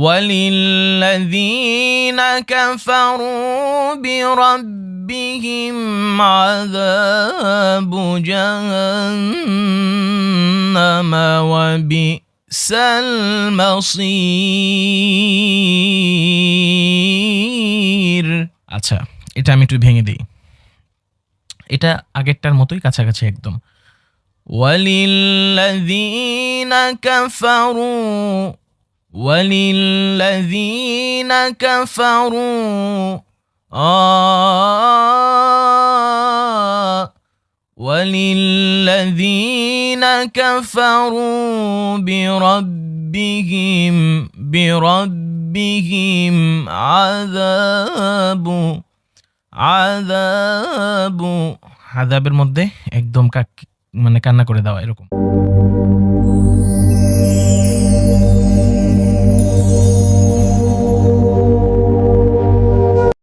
وللذين كفروا بربهم عذاب جهنم وبئس المصير। আচ্ছা, এটা আমি একটু ভেঙে দিই। এটা আগেরটার মতোই কাছাকাছি একদম। وللذين كفروا وللذين كفروا وللذين كفروا بربهم আযাবের মধ্যে একদম মানে কান্না করে দেওয়া এরকম।